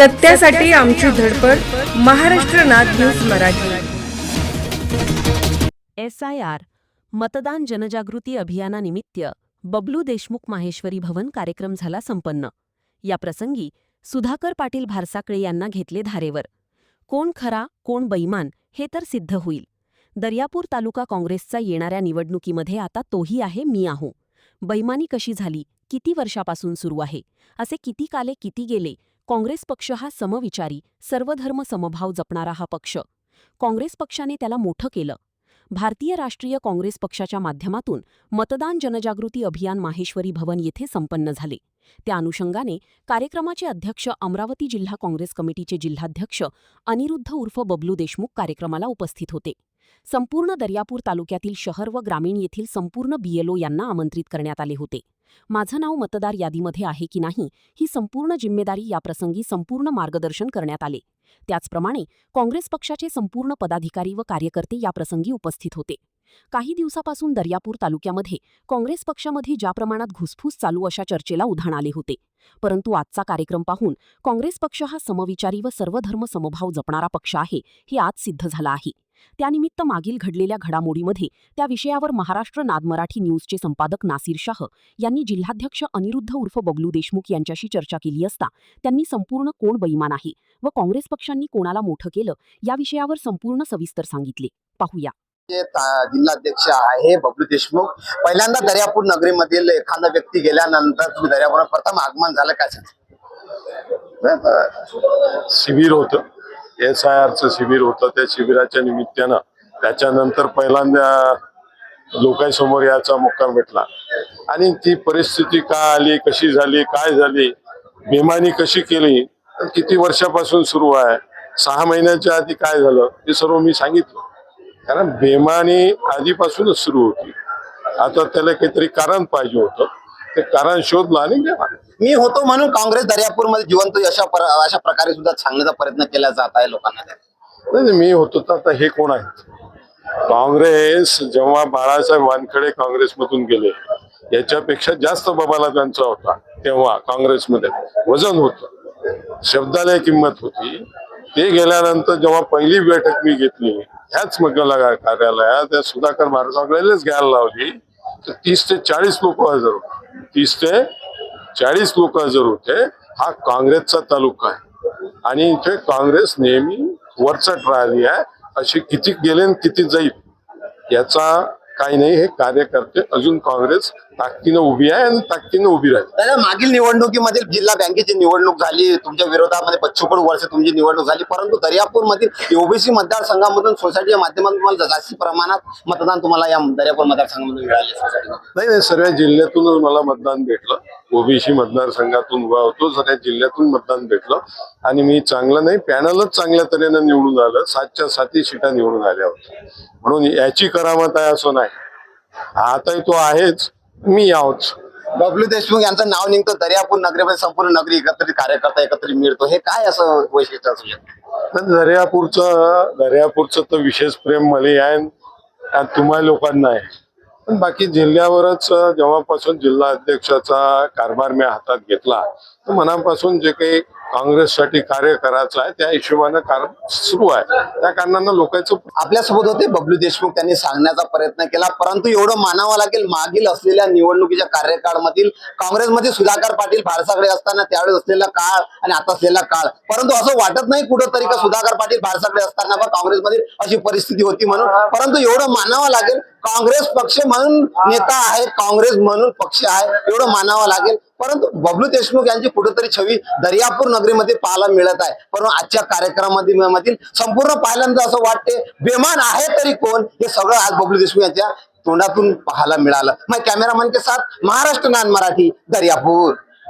सत्यासाठी आमची धडपड. महाराष्ट्र नाद न्यूज मराठी. SIR मतदान जनजागृती अभियानानिमित्त बबलू देशमुख माहेश्वरी भवन कार्यक्रम झाला संपन्न. या प्रसंगी सुधाकर पाटील भारसाकळे यांना घेतले धारेवर. कोण खरा कोण बैमान हे तर सिद्ध होईल. दर्यापूर तालुका काँग्रेसचा येणाऱ्या निवडणुकीमध्ये आता तोही आहे मी आहो. बैमानी कशी झाली, किती वर्षापासून सुरू आहे, असे किती काले किती गेले. काँग्रेस पक्ष हा समविचारी सर्वधर्म समभाव जपणारा हा पक्ष. काँग्रेस पक्षाने त्याला मोठं केलं. भारतीय राष्ट्रीय काँग्रेस पक्षाच्या माध्यमातून मतदान जनजागृती अभियान माहेश्वरी भवन येथे संपन्न झाले. त्या अनुषंगाने कार्यक्रमाचे अध्यक्ष अमरावती जिल्हा काँग्रेस कमिटीचे जिल्हाध्यक्ष अनिरुद्ध उर्फ बबलू देशमुख कार्यक्रमाला उपस्थित होते. संपूर्ण दर्यापूर तालुक्यातील शहर व ग्रामीण येथील संपूर्ण BLO यांना आमंत्रित करण्यात आले होते. माझं नाव मतदार यादीमध्ये आहे की नाही ही संपूर्ण जिम्मेदारी याप्रसंगी संपूर्ण मार्गदर्शन करण्यात आले. त्याचप्रमाणे काँग्रेस पक्षाचे संपूर्ण पदाधिकारी व कार्यकर्ते याप्रसंगी उपस्थित होते. काही दिवसापासून दर्यापूर तालुक्यामध्ये काँग्रेस पक्षामध्ये ज्या प्रमाणात घुसफूस चालू अशा चर्चेला उधाण आले होते. परंतु आजचा कार्यक्रम पाहून काँग्रेस पक्ष हा समविचारी व सर्वधर्म समभाव जपणारा पक्ष आहे हे आज सिद्ध झालं आहे. त्यानिमित्त मागील घडलेल्या घडामोडीमध्ये त्या विषयावर महाराष्ट्र नाद मराठी न्यूजचे संपादक नासिर शाह यांनी जिल्हाध्यक्ष अनिरुद्ध उर्फ बबलू देशमुख यांच्याशी चर्चा केली असता त्यांनी संपूर्ण कोण बैमान आहे व काँग्रेस पक्षांनी कोणाला मोठं केलं या विषयावर संपूर्ण सविस्तर सांगितले. पाहूया. जिल्हाध्यक्ष आहे बबलू देशमुख. पहिल्यांदा दर्यापूर नगरीमधील एखादा व्यक्ती गेल्यानंतर तुम्ही दर्यापूर प्रथम आगमन झालं काय? शिबिर होतं, SIRचं शिबिर होतं. त्या शिबिराच्या निमित्तानं त्याच्यानंतर पहिल्यांदा लोकांसमोर याचा मौका भेटला आणि ती परिस्थिती का आली, कशी झाली, काय झाली, बेमानी कशी केली, किती वर्षापासून सुरू आहे, 6 महिन्याच्या आधी काय झालं हे सर्व मी सांगितलं. कारण बेमानी आधीपासूनच सुरू होती. आता त्याला काहीतरी कारण पाहिजे होतं, ते कारण शोधलं आणि गेला. मी होतो म्हणून काँग्रेस दर्यापूर मध्ये जिवंत अशा प्रकारे सुद्धा सांगण्याचा प्रयत्न केला जात आहे लोकांना. नाही, मी होतो तर आता हे कोण आहेत? काँग्रेस जेव्हा बाळासाहेब वानखडे काँग्रेसमधून गेले याच्यापेक्षा जास्त बबाला त्यांचा होता. तेव्हा काँग्रेसमध्ये वजन होतं, शब्दाला किंमत होती. ते गेल्यानंतर जेव्हा पहिली बैठक मी घेतली ह्याच मंगला कार्यालयात त्या सुधाकर भारसाकळेलाच घ्यायला लावली तर 30 ते 40 लोक हजर होते. 30 ते 40 लोक हजर होते. हा काँग्रेसचा तालुका आहे आणि इथे काँग्रेस नेहमी वरचढ राहिली आहे. अशी किती गेले आणि किती जाईल याचा काही नाही. हे कार्यकर्ते अजून काँग्रेस ताकदीनं उभी आहे आणि ताकदीनं उभी राहील. मागील निवडणुकीमध्ये जिल्हा बँकेची निवडणूक झाली, तुमच्या विरोधामध्ये 55 वर्ष तुमची निवडणूक झाली, परंतु दर्यापूर मधील OBC मतदारसंघामधून सोसायटीच्या माध्यमातून तुम्हाला जास्ती प्रमाणात मतदान तुम्हाला या दर्यापूर मतदारसंघामधून मिळाले. नाही, सर्व जिल्ह्यातूनच मला मतदान भेटलं. OBC मतदारसंघातून उभा होतो, सगळ्या जिल्ह्यातून मतदान भेटलं आणि मी चांगलं नाही, पॅनलच चांगल्या तऱ्हेनं निवडून आलं. 7च्या 7 सीटा निवडून आल्या होत्या. म्हणून याची करामत आहे असं नाही. आता तो आहेच, मी आहोत. बबलू देशमुख यांचं नाव निघतं दर्यापूर नगरीमध्ये, संपूर्ण नगरी एकत्रित कार्यकर्ता एकत्रित मिळतो. हे काय असं वैशिष्ट्य असू शकतं? दर्यापूरचं तर विशेष प्रेम मला आहे, तुम्हाला लोकांना आहे. पण बाकी जिल्ह्यावरच जेव्हापासून जिल्हा अध्यक्षाचा कारभार मी हातात घेतला तर मनापासून जे काही काँग्रेससाठी कार्य करायचं आहे त्या हिशोबानं कार्य सुरू आहे. त्या कारणानं लोकांचं आपल्यासोबत होते बबलू देशमुख. त्यांनी सांगण्याचा प्रयत्न केला, परंतु एवढं मानावं लागेल मागील असलेल्या निवडणुकीच्या कार्यकाळमधील काँग्रेसमध्ये सुधाकर पाटील भारसाकडे असताना त्यावेळेस असलेला काळ आणि आता असलेला काळ, परंतु असं वाटत नाही कुठंतरी का सुधाकर पाटील भारसाकडे असताना काँग्रेसमध्ये अशी परिस्थिती होती म्हणून. परंतु एवढं मानावं लागेल काँग्रेस पक्ष म्हणून नेता आहे, काँग्रेस म्हणून पक्ष आहे, एवढं मानावं लागेल. परंतु बबलू देशमुख यांची कुठेतरी छवी दर्यापूर नगरीमध्ये पाहायला मिळत आहे. परंतु आजच्या कार्यक्रमामध्ये संपूर्ण पहिल्यांदा असं वाटते बेमान आहे तरी कोण, हे सगळं आज बबलू देशमुख यांच्या तोंडातून पाहायला मिळालं. मग कॅमेरामॅन के साथ महाराष्ट्र नाद मराठी, दर्यापूर.